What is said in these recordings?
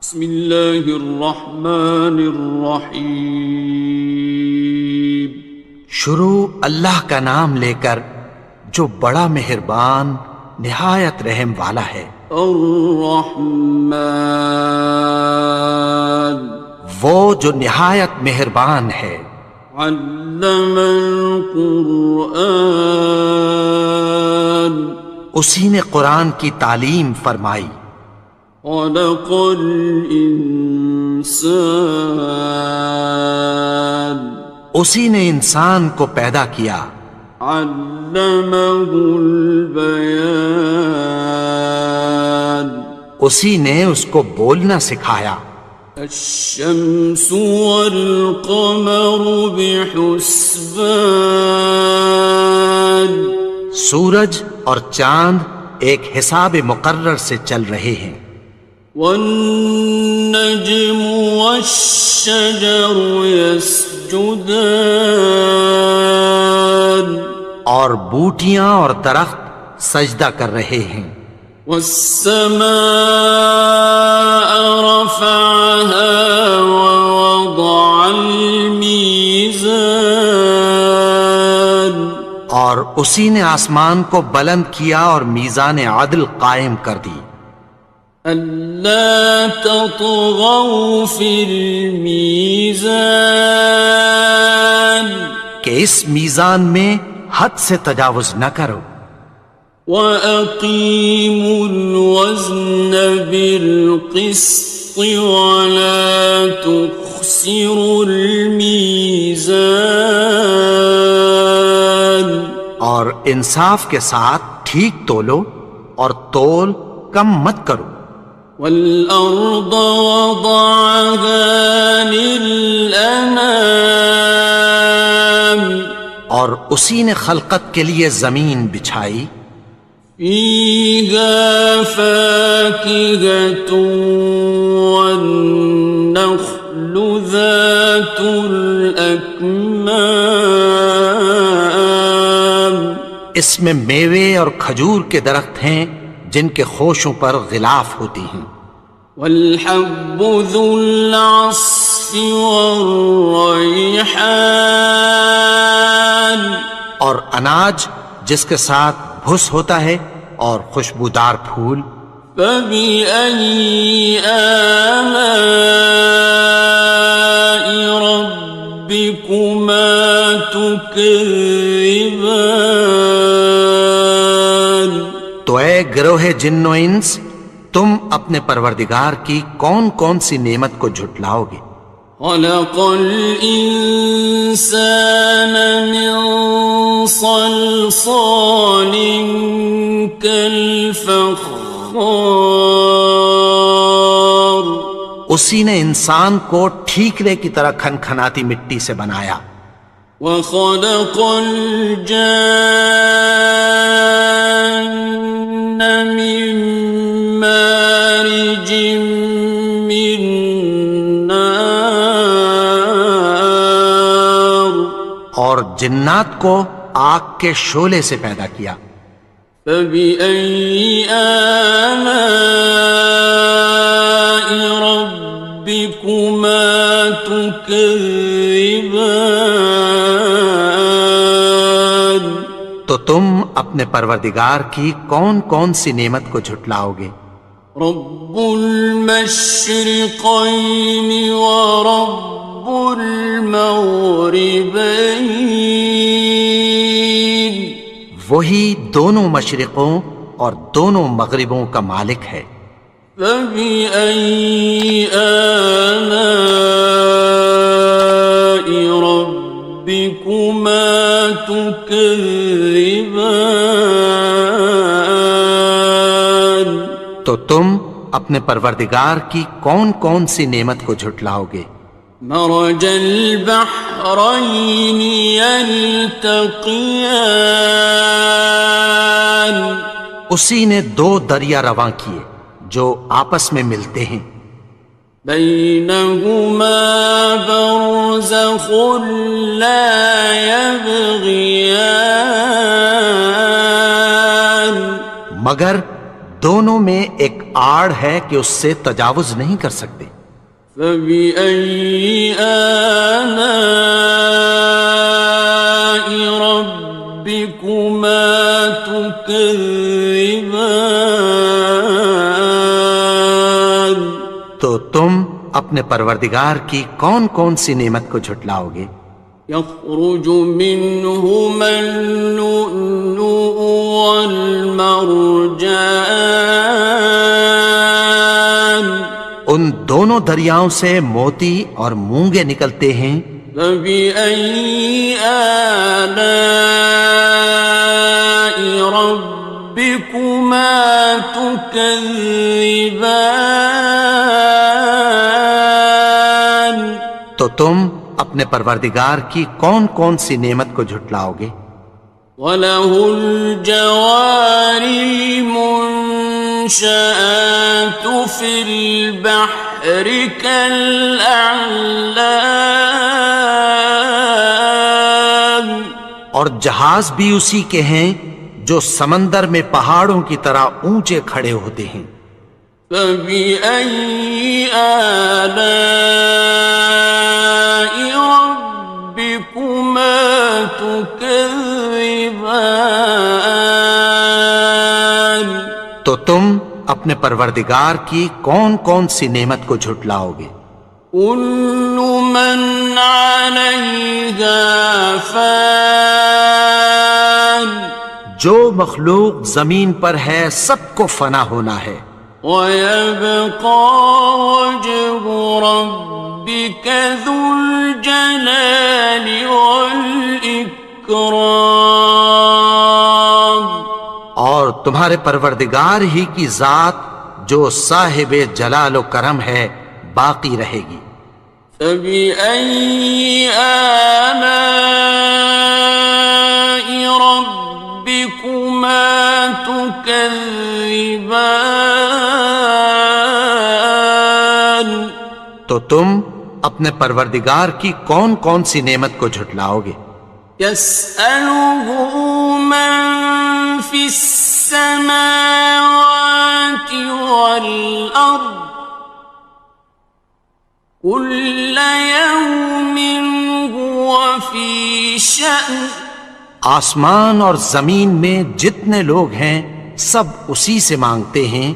بسم اللہ الرحمن الرحیم۔ شروع اللہ کا نام لے کر جو بڑا مہربان نہایت رحم والا ہے۔ الرحمن، وہ جو نہایت مہربان ہے۔ علم القرآن، اسی نے قرآن کی تعلیم فرمائی۔ خلق الانسان، اسی نے انسان کو پیدا کیا۔ علمہ البیان، اسی نے اس کو بولنا سکھایا۔ الشمس والقمر بحسبان، سورج اور چاند ایک حساب مقرر سے چل رہے ہیں۔ والنجم والشجر يسجدان، اور بوٹیاں اور درخت سجدہ کر رہے ہیں۔ والسماء رفعها ووضع الميزان، اور اسی نے آسمان کو بلند کیا اور میزان عدل قائم کر دی۔ ألا تطغوا في الميزان، کہ اس میزان میں حد سے تجاوز نہ کرو۔ وَأَقِيمُوا الْوَزْنَ بِالْقِسْطِ وَلَا تُخْسِرُوا الْمِيزَانَ، اور انصاف کے ساتھ ٹھیک تولو اور تول کم مت کرو۔ وَالْأَرْضَ وَضَعَهَا لِلْأَنَامِ، اور اسی نے خلقت کے لیے زمین بچھائی۔ فِيهَا فَاكِهَةٌ وَالنَّخْلُ ذَاتُ الْأَكْمَامِ، اس میں میوے اور کھجور کے درخت ہیں جن کے خوشوں پر غلاف ہوتی ہیں۔ وَالْحَبُّ ذُو الْعَصْفِ وَالرَّيْحَانِ، اور اناج جس کے ساتھ بھس ہوتا ہے اور خوشبودار پھول۔ فَبِأَيِّ آلَاءِ رَبِّكُمَا تُكَذِّبَانِ، تو اے گروہ جن و انس، تم اپنے پروردگار کی کون کون سی نعمت کو جھٹلاؤ گے؟ خَلَقَ الْإِنسَانَ مِنْ صَلْصَالٍ كَالْفَخَّارِ، اسی نے انسان کو ٹھیکرے کی طرح کھنکھناتی مٹی سے بنایا۔ وَخَلَقَ الْجَانَّ مِن مَّارِجٍ مِّن نَّارٍ، اور جنات کو آگ کے شعلے سے پیدا کیا۔ فَبِأَيِّ آلَاءِ رَبِّكُمَا تُكَذِّبَانِ، تو تم اپنے پروردگار کی کون کون سی نعمت کو جھٹلاؤ گے؟ رب المشرقین ورب المغربین، وہی دونوں مشرقوں اور دونوں مغربوں کا مالک ہے۔ فَبِأَيِّ آلَاءِ رَبِّكُمَا تُكَذِّبَانِ، تو تم اپنے پروردگار کی کون کون سی نعمت کو جھٹلاؤ گے؟ مرج البحرین یلتقیان، اسی نے دو دریا رواں کیے جو آپس میں ملتے ہیں۔ بینہما برزخ لا یبغیان، مگر دونوں میں ایک آڑ ہے کہ اس سے تجاوز نہیں کر سکتے۔ فبأي آلاء ربكما تكذبان؟ تو تم اپنے پروردگار کی کون کون سی نعمت کو جھٹلاؤ گے؟ يخرج منهما اللؤلؤ والمرجان، ان دونوں دریاؤں سے موتی اور مونگے نکلتے ہیں۔ فبأي آلاء ربكما تكذبان؟ تو تم اپنے پروردگار کی کون کون سی نعمت کو جھٹلاؤ گے؟ وَلَهُ الْجَوَارِ الْمُنشَآتُ فِي الْبَحْرِ كَالْأَعْلَامِ، اور جہاز بھی اسی کے ہیں جو سمندر میں پہاڑوں کی طرح اونچے کھڑے ہوتے ہیں۔ فَبِأَيِّ آلَاءِ رَبِّكُمَا تُكَذِّبَانِ؟ تو تم اپنے پروردگار کی کون کون سی نعمت کو جھٹلاؤ گے؟ كُلُّ مَنْ عَلَيْهَا فَانٍ، جو مخلوق زمین پر ہے سب کو فنا ہونا ہے۔ وَيَبْقَى وَجْهُ رَبِّكَ ذُو الْجَلَالِ وَالْإِكْرَامِ، اور تمہارے پروردگار ہی کی ذات جو صاحب جلال و کرم ہے باقی رہے گی۔ فَبِأَيِّ آلَاءِ رَبِّكُمَا تُكَذِّبَانِ؟ تو تم اپنے پروردگار کی کون کون سی نعمت کو جھٹلاؤ گے؟ يَسْأَلُهُ مَن فِي السَّمَاوَاتِ وَالْأَرْضِ كُلَّ يَوْمٍ هُوَ فِي شَأْنٍ، آسمان اور زمین میں جتنے لوگ ہیں سب اسی سے مانگتے ہیں،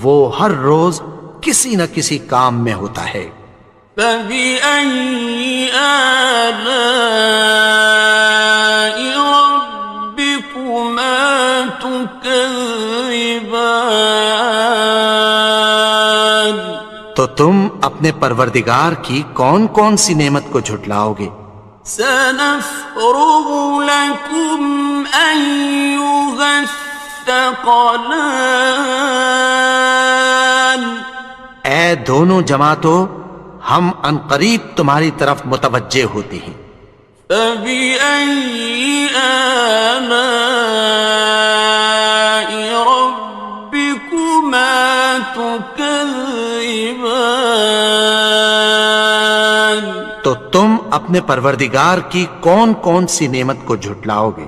وہ ہر روز کسی نہ کسی کام میں ہوتا ہے۔ فَبِأَيِّ آلَاءِ رَبِّكُمَا تُكَذِّبَانِ؟ تو تم اپنے پروردگار کی کون کون سی نعمت کو جھٹلاؤ گے؟ سَنَفْرُغُ لَكُمْ أَيُّهَ الثَّقَلَانِ، اے دونوں جماعتوں، ہم عنقریب تمہاری طرف متوجہ ہوتے ہیں۔ فَبِأَيِّ آلَاءِ رَبِّكُمَا تُكَذِّبَانِ؟ تو تم اپنے پروردگار کی کون کون سی نعمت کو جھٹلاؤ گے؟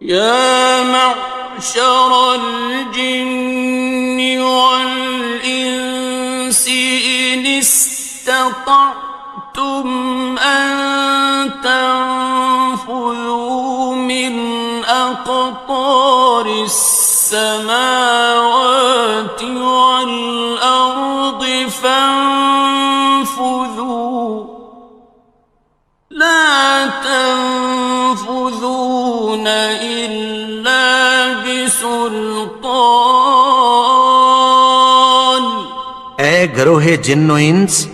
يَا مَعْشَرَ الْجِنِّ وَالْإِنسِ إِنِ اسْتَطَعْتُمْ أَن تَنفُذُوا مِنْ أَقْطَارِ السَّمَاوَاتِ وَالْأَرْضِ فَانفُذُوا، لَا تَنفُذُونَ إِلَّا بِسُلْطَانٍ۔ اے گروہ جن و انس،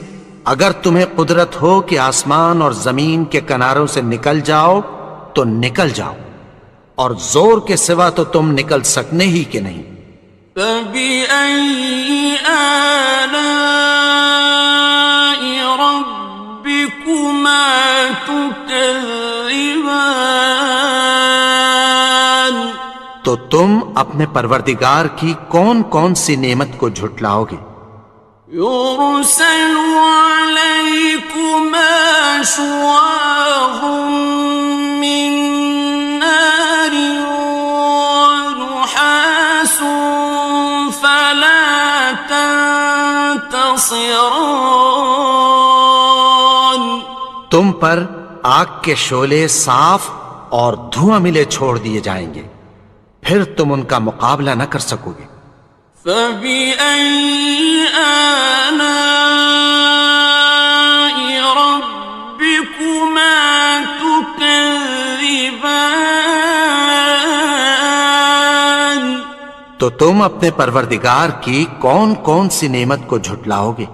اگر تمہیں قدرت ہو کہ آسمان اور زمین کے کناروں سے نکل جاؤ تو نکل جاؤ، اور زور کے سوا تو تم نکل سکنے ہی کہ نہیں۔ فَبِأَيِّ آلَاءِ رَبِّكُمَا تُكَذِّبَانِ؟ تو تم اپنے پروردگار کی کون کون سی نعمت کو جھٹلاؤ گے؟ يُرْسَلُ عَلَيْكُمَا شُوَاظٌ مِّن نَّارٍ وَنُحَاسٌ خاصران. تم پر آگ کے شعلے صاف اور دھواں ملے چھوڑ دیے جائیں گے، پھر تم ان کا مقابلہ نہ کر سکو گے۔ فبأي آلاء ربكما تكذبان. تو تم اپنے پروردگار کی کون کون سی نعمت کو جھٹلاؤ گے؟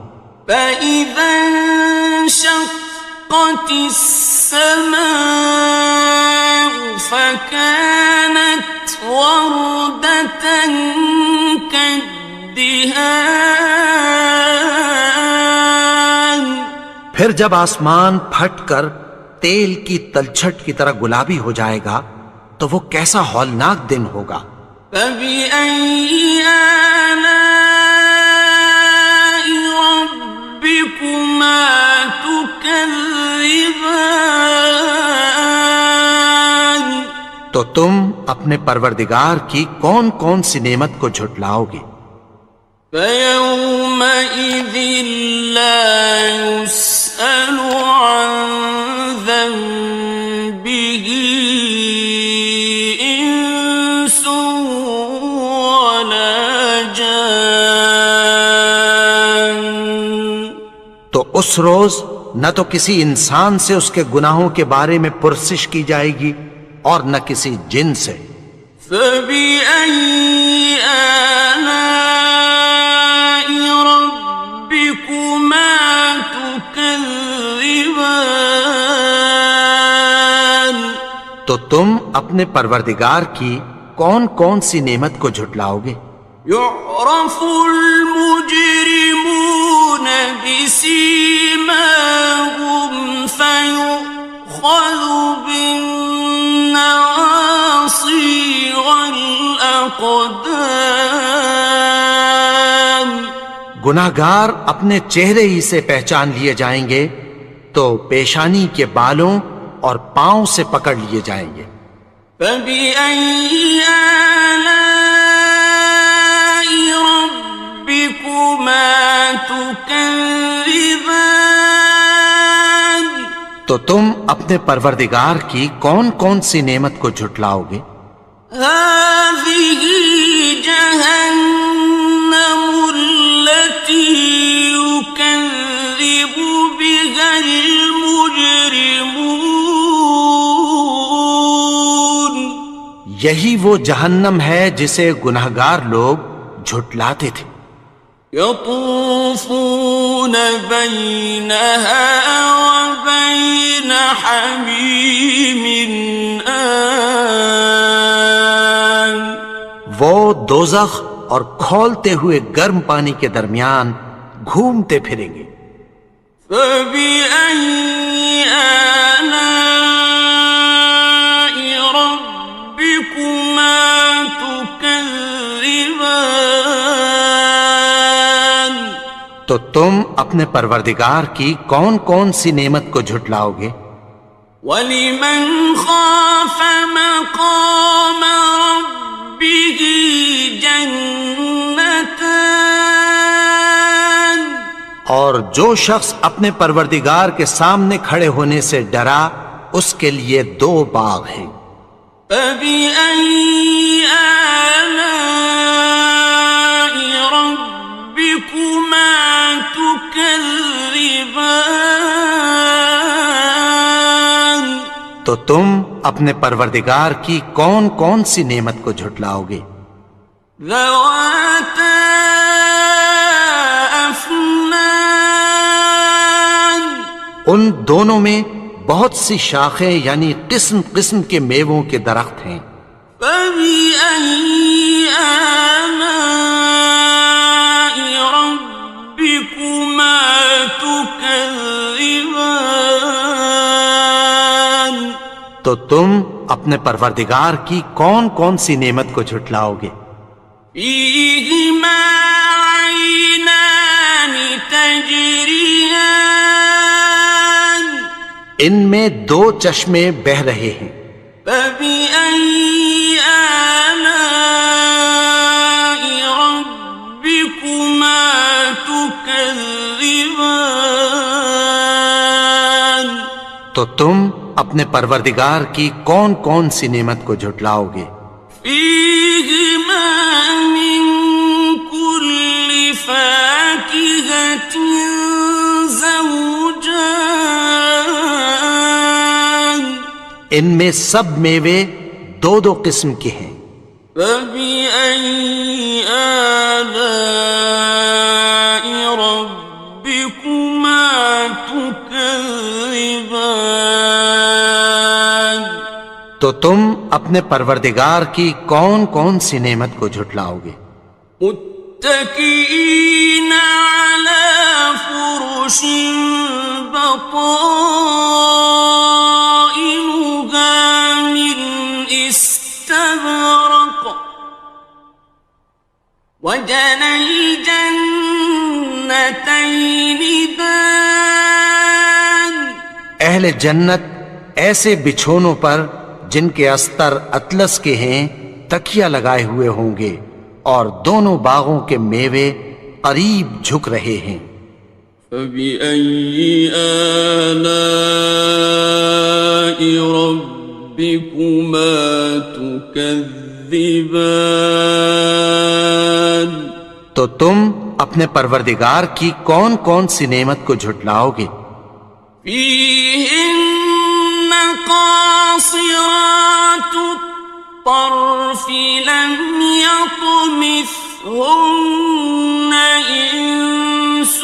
فإذا انشقت السماء فكانت وردة كالدهان. پھر جب آسمان پھٹ کر تیل کی تلچھٹ کی طرح گلابی ہو جائے گا تو وہ کیسا ہولناک دن ہوگا۔ فبأي آلاء ربكما تكذبان. تو تم اپنے پروردگار کی کون کون سی نعمت کو جھٹلاؤ گے؟ فيومئذ لا يسأل عن ذنبه إنس ولا جان. تو اس روز نہ تو کسی انسان سے اس کے گناہوں کے بارے میں پرسش کی جائے گی اور نہ کسی جن سے۔ فبأي آلاء ربكما تكذبان. تو تم اپنے پروردگار کی کون کون سی نعمت کو جھٹلاؤ گے؟ يعرف المجرمون بسيماهم فيؤخذ بالنواصي والأقدام. گناہگار اپنے چہرے ہی سے پہچان لیے جائیں گے تو پیشانی کے بالوں اور پاؤں سے پکڑ لیے جائیں گے۔ فبأي آلاء ربكما تكذبان. تو تم اپنے پروردگار کی کون کون سی نعمت کو جھٹلاؤ گے؟ هذه جهنم التي يكذب بها المجرمون. یہی وہ جہنم ہے جسے گناہگار لوگ جھٹلاتے تھے۔ يطوفون بينها وبين حميم آن. وہ دوزخ اور کھولتے ہوئے گرم پانی کے درمیان گھومتے پھریں گے۔ فبأي آلاء ربكما تكذبان. تو تم اپنے پروردگار کی کون کون سی نعمت کو جھٹلاؤ گے؟ وَلِمَنْ خَافَ مَقَامَ رَبِّهِ جَنَّتَانِ. اور جو شخص اپنے پروردگار کے سامنے کھڑے ہونے سے ڈرا اس کے لیے دو باغ ہیں۔ فَبِأَيِّ آلَاءِ رَبِّكُمَا تُكَذِّبَانِ. تو تم اپنے پروردگار کی کون کون سی نعمت کو جھٹلاؤ گے؟ ذَوَاتَا أَفْنَانٍ. ان دونوں میں بہت سی شاخیں یعنی قسم قسم کے میووں کے درخت ہیں۔ فَبِأَيِّ آلَاءِ رَبِّكُمَا تُكَذِّبَانِ. تو تم اپنے پروردگار کی کون کون سی نعمت کو جھٹلاؤ گے؟ فِيهِمَا عَيْنَانِ تَجْرِيَانِ. ان میں دو چشمے بہہ رہے ہیں۔ فَبِأَيِّ آلَاءِ رَبِّكُمَا تُكَذِّبَانِ. تكذبان تو تم اپنے پروردگار کی کون کون سی نعمت کو جھٹلاؤ گے؟ فيهما من كل فاكهة زوجان ان میں سب میوے دو دو قسم کے ہیں۔ فبأي آلاء ربكما تكذبان تو تم اپنے پروردگار کی کون کون سی نعمت کو جھٹلاؤ گے؟ متكئين على فرش بطائنها من استبرق وجنى الجنتين دان اہل جنت ایسے بچھونوں پر جن کے استر اطلس کے ہیں تکیہ لگائے ہوئے ہوں گے اور دونوں باغوں کے میوے قریب جھک رہے ہیں۔ فبأي آلاء ربكما تكذبان تو تم اپنے پروردگار کی کون کون سی نعمت کو جھٹلاؤ گے؟ فيهن قاصرات الطرف لم يطمثهن إنس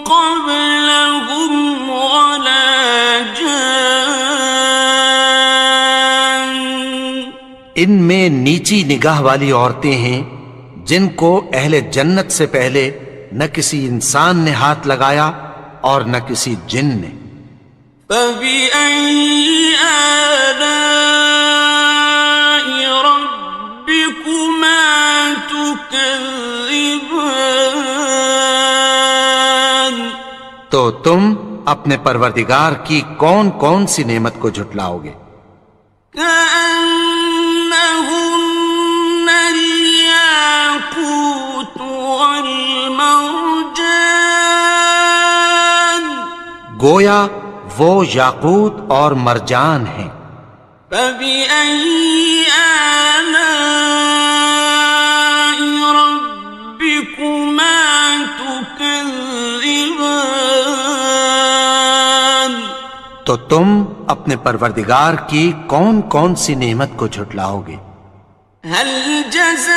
قبلهم ولا جان ان میں نیچی نگاہ والی عورتیں ہیں جن کو اہل جنت سے پہلے نہ کسی انسان نے ہاتھ لگایا اور نہ کسی جن نے۔ فبأي آلاء ربكما تكذبان تو تم اپنے پروردگار کی کون کون سی نعمت کو جھٹلاؤ گے؟ كأنهن الياقوت والمرجان گویا وہ یاقوت اور مرجان ہیں۔ فبأي آلاء ربكما تكذبان تو تم اپنے پروردگار کی کون کون سی نعمت کو جھٹلاؤ گے؟ هل جزاء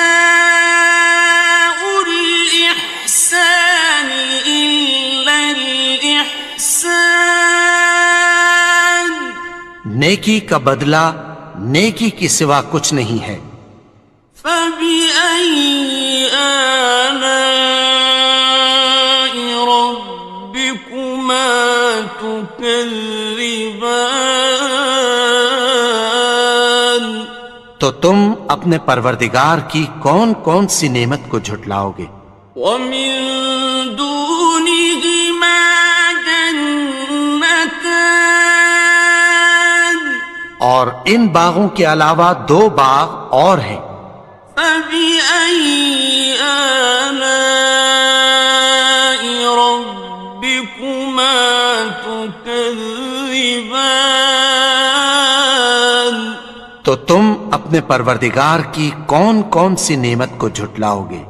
الإحسان إلا الإحسان نیکی کا بدلہ نیکی کی سوا کچھ نہیں ہے۔ فبأي آلاء ربكما تكذبان تو تم اپنے پروردگار کی کون کون سی نعمت کو جھٹلاؤ گے؟ ومن دونهما جنتان اور ان باغوں کے علاوہ دو باغ اور ہیں۔ فبأي آلاء ربكما تكذبان تو تم اپنے پروردگار کی کون کون سی نعمت کو جھٹلاؤ گے؟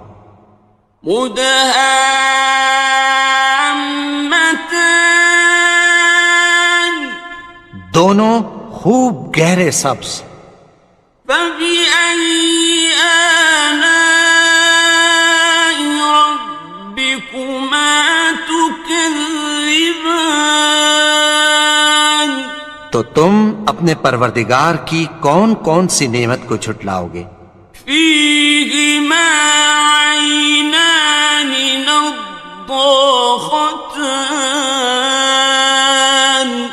مدهامتان دونوں خوب گہرے سبز۔ فبأي آلاء ربكما تكذبان تو تم اپنے پروردگار کی کون کون سی نعمت کو جھٹلاؤ گے؟ فيهما عينان نضاختان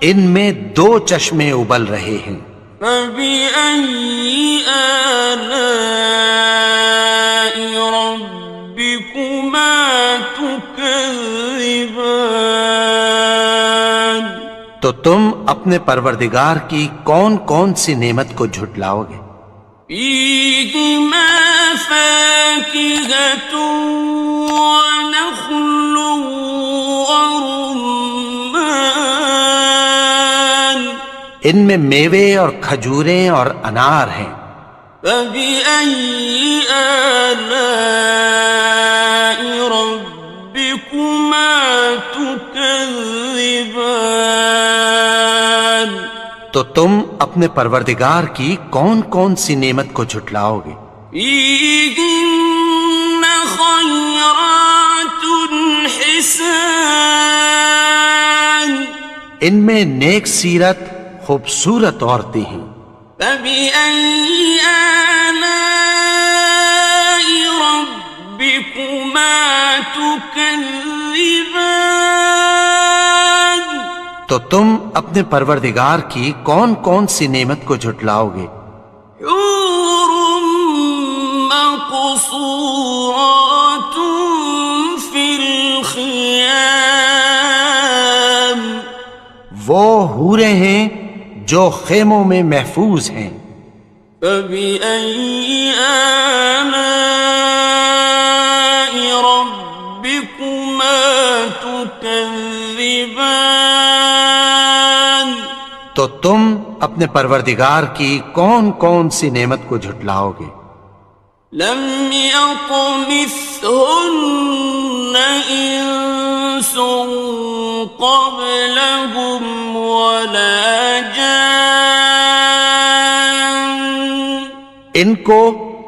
ان میں دو چشمے ابل رہے ہیں۔ فبأي آلاء ربكما تكذبان تو تم اپنے پروردگار کی کون کون سی نعمت کو جھٹلاؤ گے؟ فيهما فاكهة ونخل ورمان ان میں میوے اور کھجوریں اور انار ہیں. فبأي آلاء ربكما تكذبان تو تم اپنے پروردگار کی کون کون سی نعمت کو جھٹلاؤ گے؟ فيهن خيرات حسان ان میں نیک سیرت خوبصورت عورتیں ہیں. فبأي آلاء ربكما تكذبان تو تم اپنے پروردگار کی کون کون سی نعمت کو جھٹلاؤ گے؟ حور مقصورات في الخيام وہ حوریں ہیں جو خیموں میں محفوظ ہیں. فبأي آلاء ربكما تكذبان تو تم اپنے پروردگار کی کون کون سی نعمت کو جھٹلاؤ گے؟ لم يطمثهن إنس قبلهم ولا جان ان کو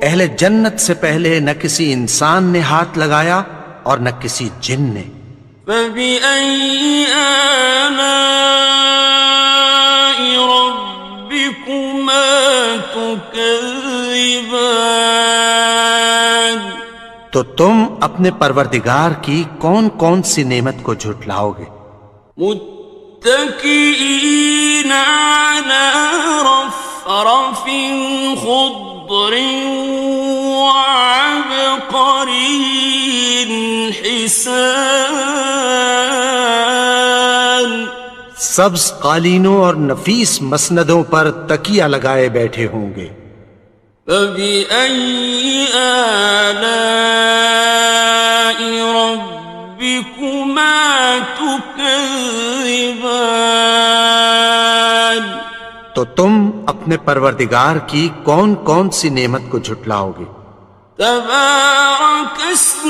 اہل جنت سے پہلے نہ کسی انسان نے ہاتھ لگایا اور نہ کسی جن نے. فبأي آلاء ربكما تكذبان تو تم اپنے پروردگار کی کون کون سی نعمت کو جھٹلاؤ گے؟ متكئين على رفرف خضر وعبقري حسان سبز قالینوں اور نفیس مسندوں پر تکیہ لگائے بیٹھے ہوں گے. فبأي آلاء ربكما تكذبان تو تم اپنے پروردگار کی کون کون سی نعمت کو جھٹلاؤ گے؟ تبارك اسم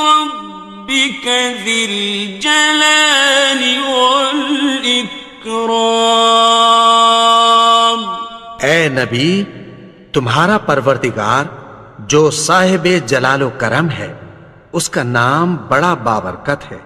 ربك ذي الجلال والإكرام اے نبی، تمہارا پروردگار جو صاحب جلال و کرم ہے، اس کا نام بڑا بابرکت ہے.